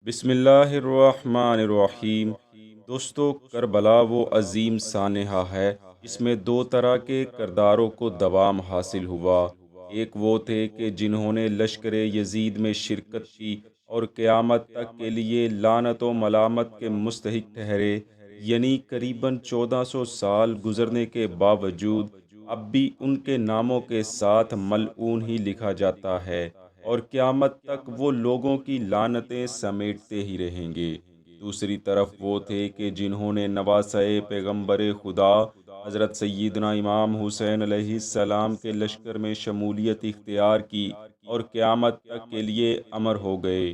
بسم اللہ الرحمن الرحیم۔ دوستو، کربلا وہ عظیم سانحہ ہے اس میں دو طرح کے کرداروں کو دوام حاصل ہوا۔ ایک وہ تھے کہ جنہوں نے لشکر یزید میں شرکت کی اور قیامت تک کے لیے لعنت و ملامت کے مستحق ٹھہرے، یعنی قریباً 1400 سال گزرنے کے باوجود اب بھی ان کے ناموں کے ساتھ ملعون ہی لکھا جاتا ہے اور قیامت تک وہ لوگوں کی لعنتیں سمیٹتے ہی رہیں گے۔ دوسری طرف وہ تھے کہ جنہوں نے نواسۂ پیغمبر خدا حضرت سیدنا امام حسین علیہ السلام کے لشکر میں شمولیت اختیار کی اور قیامت تک کے لیے امر ہو گئے۔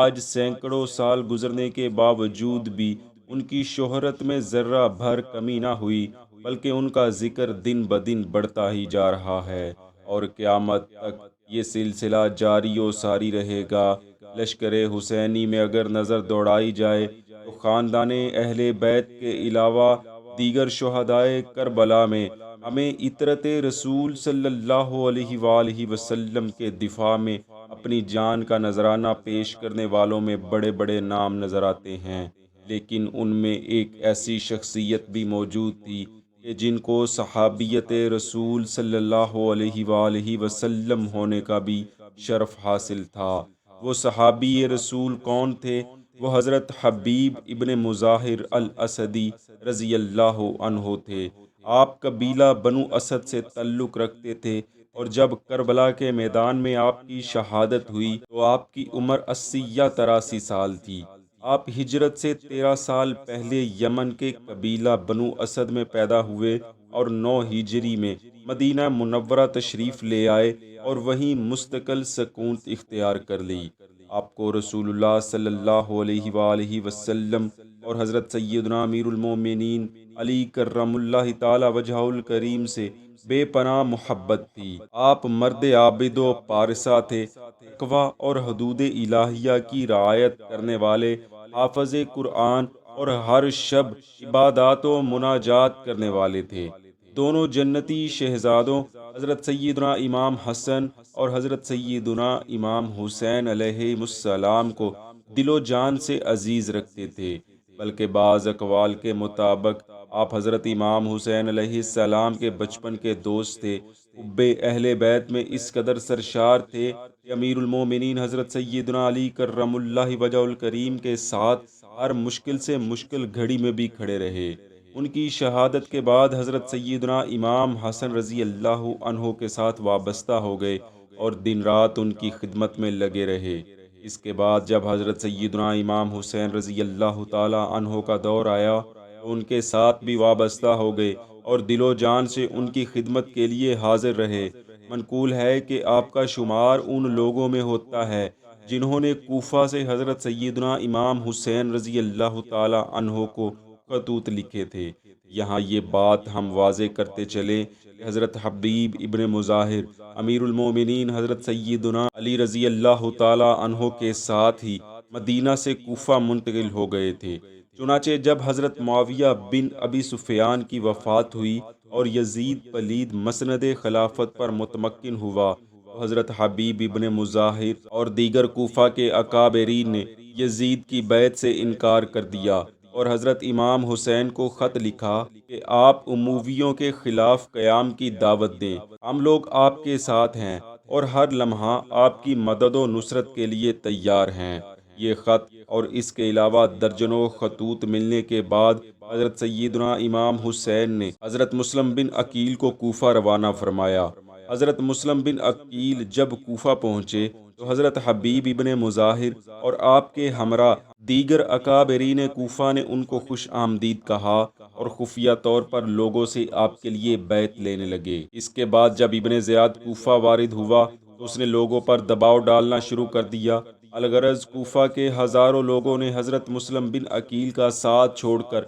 آج سینکڑوں سال گزرنے کے باوجود بھی ان کی شہرت میں ذرہ بھر کمی نہ ہوئی، بلکہ ان کا ذکر دن بدن بڑھتا ہی جا رہا ہے اور قیامت تک یہ سلسلہ جاری و ساری رہے گا۔ لشکر حسینی میں اگر نظر دوڑائی جائے تو خاندان اہل بیت کے علاوہ دیگر شہدائے کربلا میں ہمیں اطرت رسول صلی اللہ علیہ وآلہ وسلم کے دفاع میں اپنی جان کا نذرانہ پیش کرنے والوں میں بڑے بڑے نام نظر آتے ہیں، لیکن ان میں ایک ایسی شخصیت بھی موجود تھی کہ جن کو صحابیت رسول صلی اللہ علیہ وآلہ وسلم ہونے کا بھی شرف حاصل تھا۔ وہ صحابی رسول کون تھے؟ وہ حضرت حبیب ابن مظاہر الاسدی رضی اللہ عنہ تھے۔ آپ قبیلہ بنو اسد سے تعلق رکھتے تھے اور جب کربلا کے میدان میں آپ کی شہادت ہوئی تو آپ کی عمر 80 یا 83 سال تھی۔ آپ ہجرت سے 13 سال پہلے یمن کے قبیلہ بنو اسد میں پیدا ہوئے اور 9 ہجری میں مدینہ منورہ تشریف لے آئے اور وہیں مستقل سکونت اختیار کر لی۔ آپ کو رسول اللہ صلی اللہ علیہ وآلہ وسلم اور حضرت سیدنا امیر المومنین علی کرم اللہ تعالی وجہہ الکریم سے بے پناہ محبت تھی۔ آپ مرد عابد و پارسا تھے، تقویٰ اور حدود الہیہ کی رعایت کرنے والے، حافظ قرآن اور ہر شب عبادات و مناجات کرنے والے تھے۔ دونوں جنتی شہزادوں حضرت سیدنا امام حسن اور حضرت سیدنا امام حسین علیہ السلام کو دل و جان سے عزیز رکھتے تھے، بلکہ بعض اقوال کے مطابق آپ حضرت امام حسین علیہ السلام کے بچپن کے دوست تھے۔ حب اہل بیت میں اس قدر سرشار تھے کہ امیر المومنین حضرت سیدنا علی کرم اللہ وجہ الکریم کے ساتھ ہر مشکل سے مشکل گھڑی میں بھی کھڑے رہے۔ ان کی شہادت کے بعد حضرت سیدنا امام حسن رضی اللہ عنہ کے ساتھ وابستہ ہو گئے اور دن رات ان کی خدمت میں لگے رہے۔ اس کے بعد جب حضرت سیدنا امام حسین رضی اللہ تعالی عنہ کا دور آیا تو ان کے ساتھ بھی وابستہ ہو گئے اور دل و جان سے ان کی خدمت کے لیے حاضر رہے۔ منقول ہے کہ آپ کا شمار ان لوگوں میں ہوتا ہے جنہوں نے کوفہ سے حضرت سیدنا امام حسین رضی اللہ تعالی عنہ کو خطوط لکھے تھے۔ یہاں یہ بات ہم واضح کرتے چلیں کہ حضرت حبیب ابن مظاہر امیر المومنین حضرت سیدنا علی رضی اللہ تعالی عنہ کے ساتھ ہی مدینہ سے کوفہ منتقل ہو گئے تھے۔ چنانچہ جب حضرت معاویہ بن ابی سفیان کی وفات ہوئی اور یزید پلید مسند خلافت پر متمکن ہوا تو حضرت حبیب ابن مظاہر اور دیگر کوفہ کے اکابرین نے یزید کی بیعت سے انکار کر دیا اور حضرت امام حسین کو خط لکھا کہ آپ امویوں کے خلاف قیام کی دعوت دیں، ہم لوگ آپ کے ساتھ ہیں اور ہر لمحہ آپ کی مدد و نصرت کے لیے تیار ہیں۔ یہ خط اور اس کے علاوہ درجنوں خطوط ملنے کے بعد حضرت سیدنا امام حسین نے حضرت مسلم بن عقیل کو کوفہ روانہ فرمایا۔ حضرت مسلم بن عقیل جب کوفہ پہنچے تو حضرت حبیب ابن مظاہر اور آپ کے ہمراہ دیگر اکابرین کوفہ نے ان کو خوش آمدید کہا اور خفیہ طور پر لوگوں سے آپ کے لیے بیعت لینے لگے۔ اس کے بعد جب ابن زیاد کوفہ وارد ہوا تو اس نے لوگوں پر دباؤ ڈالنا شروع کر دیا۔ الغرض کوفہ کے ہزاروں لوگوں نے حضرت مسلم بن عقیل کا ساتھ چھوڑ کر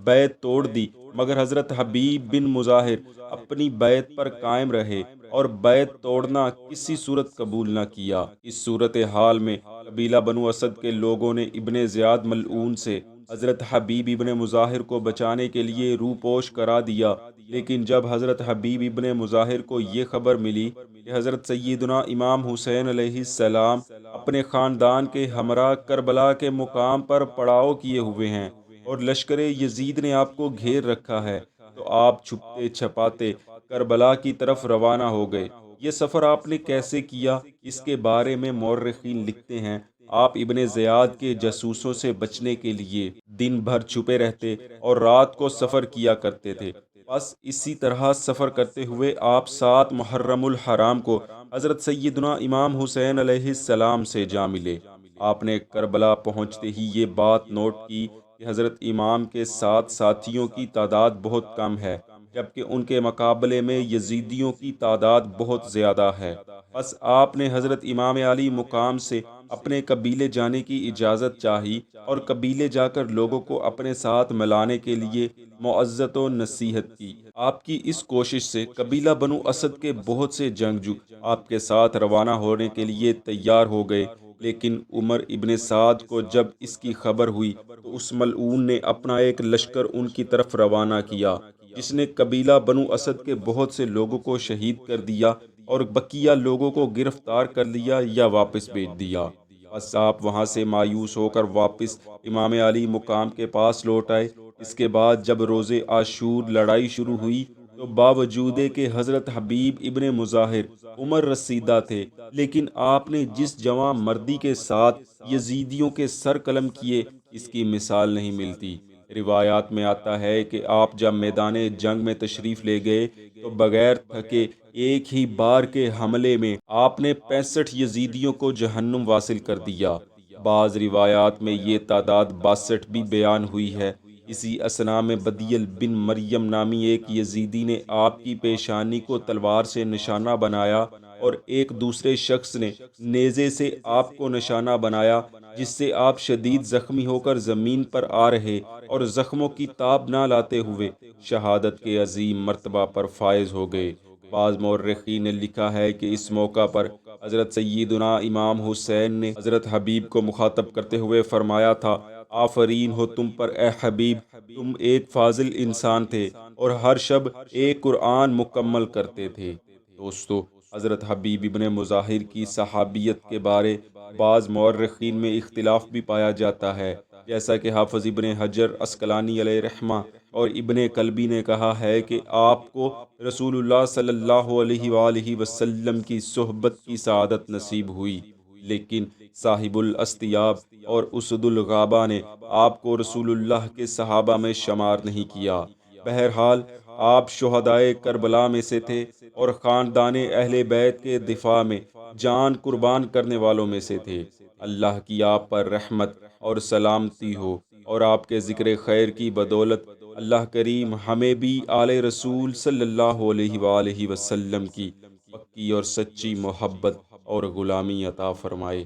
بیعت توڑ دی، مگر حضرت حبیب بن مظاہر اپنی بیعت پر قائم رہے اور بیعت توڑنا کسی صورت قبول نہ کیا۔ اس صورتحال میں قبیلہ بنو اسد کے لوگوں نے ابن زیاد ملعون سے حضرت حبیب ابن مظاہر کو بچانے کے لیے روپوش کرا دیا، لیکن جب حضرت حبیب ابن مظاہر کو یہ خبر ملی کہ حضرت سیدنا امام حسین علیہ السلام اپنے خاندان کے ہمراہ کربلا کے مقام پر پڑاؤ کیے ہوئے ہیں اور لشکر یزید نے آپ کو گھیر رکھا ہے، تو آپ چھپتے چھپاتے کربلا کی طرف روانہ ہو گئے۔ یہ سفر آپ نے کیسے کیا، اس کے بارے میں مورخین لکھتے ہیں، آپ ابن زیاد کے جاسوسوں سے بچنے کے لیے دن بھر چھپے رہتے اور رات کو سفر کیا کرتے تھے۔ بس اسی طرح سفر کرتے ہوئے آپ 7 محرم الحرام کو حضرت سیدنا امام حسین علیہ السلام سے جا ملے۔ آپ نے کربلا پہنچتے ہی یہ بات نوٹ کی کہ حضرت امام کے ساتھ ساتھیوں کی تعداد بہت کم ہے، جبکہ ان کے مقابلے میں یزیدیوں کی تعداد بہت زیادہ ہے۔ بس آپ نے حضرت امام علی مقام سے اپنے قبیلے جانے کی اجازت چاہی اور قبیلے جا کر لوگوں کو اپنے ساتھ ملانے کے لیے معزت و نصیحت کی۔ آپ کی اس کوشش سے قبیلہ بنو اسد کے بہت سے جنگجو آپ کے ساتھ روانہ ہونے کے لیے تیار ہو گئے، لیکن عمر ابن سعد کو جب اس کی خبر ہوئی تو اس ملعون نے اپنا ایک لشکر ان کی طرف روانہ کیا، جس نے قبیلہ بنو اسد کے بہت سے لوگوں کو شہید کر دیا اور بقیہ لوگوں کو گرفتار کر لیا یا واپس بھیج دیا۔ بس آپ وہاں سے مایوس ہو کر واپس امام علی مقام کے پاس لوٹ آئے۔ اس کے بعد جب روز عاشور لڑائی شروع ہوئی تو باوجود کہ حضرت حبیب ابن مظاہر عمر رسیدہ تھے، لیکن آپ نے جس جواں مردی کے ساتھ یزیدیوں کے سر قلم کیے، اس کی مثال نہیں ملتی۔ روایات میں آتا ہے کہ آپ جب میدان جنگ میں تشریف لے گئے تو بغیر تھکے ایک ہی بار کے حملے میں آپ نے 65 یزیدیوں کو جہنم واصل کر دیا۔ بعض روایات میں یہ تعداد 62 بھی بیان ہوئی ہے۔ اسی اثنا میں بدیل بن مریم نامی ایک یزیدی نے آپ کی پیشانی کو تلوار سے نشانہ بنایا اور ایک دوسرے شخص نے نیزے سے آپ کو نشانہ بنایا، جس سے آپ شدید زخمی ہو کر زمین پر آ رہے اور زخموں کی تاب نہ لاتے ہوئے شہادت کے عظیم مرتبہ پر فائز ہو گئے۔ بعض مورخین نے لکھا ہے کہ اس موقع پر حضرت سیدنا امام حسین نے حضرت حبیب کو مخاطب کرتے ہوئے فرمایا تھا، آفرین ہو تم پر اے حبیب، تم ایک فاضل انسان تھے اور ہر شب ایک قرآن مکمل کرتے تھے۔ دوستو، حضرت حبیب ابن مظاہر کی صحابیت کے بارے بعض مورخین میں اختلاف بھی پایا جاتا ہے، جیسا کہ حافظ ابن حجر عسقلانی علیہ رحمہ اور ابن کلبی نے کہا ہے کہ آپ کو رسول اللہ صلی اللہ علیہ وآلہ وسلم کی صحبت کی سعادت نصیب ہوئی، لیکن صاحب الاستیاب اور اسد الغابہ نے آپ کو رسول اللہ کے صحابہ میں شمار نہیں کیا۔ بہرحال آپ شہدائے کربلا میں سے تھے اور خاندان اہل بیت کے دفاع میں جان قربان کرنے والوں میں سے تھے۔ اللہ کی آپ پر رحمت اور سلامتی ہو، اور آپ کے ذکر خیر کی بدولت اللہ کریم ہمیں بھی آل رسول صلی اللہ علیہ وآلہ وسلم کی پکی اور سچی محبت اور غلامی عطا فرمائے۔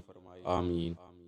آمین۔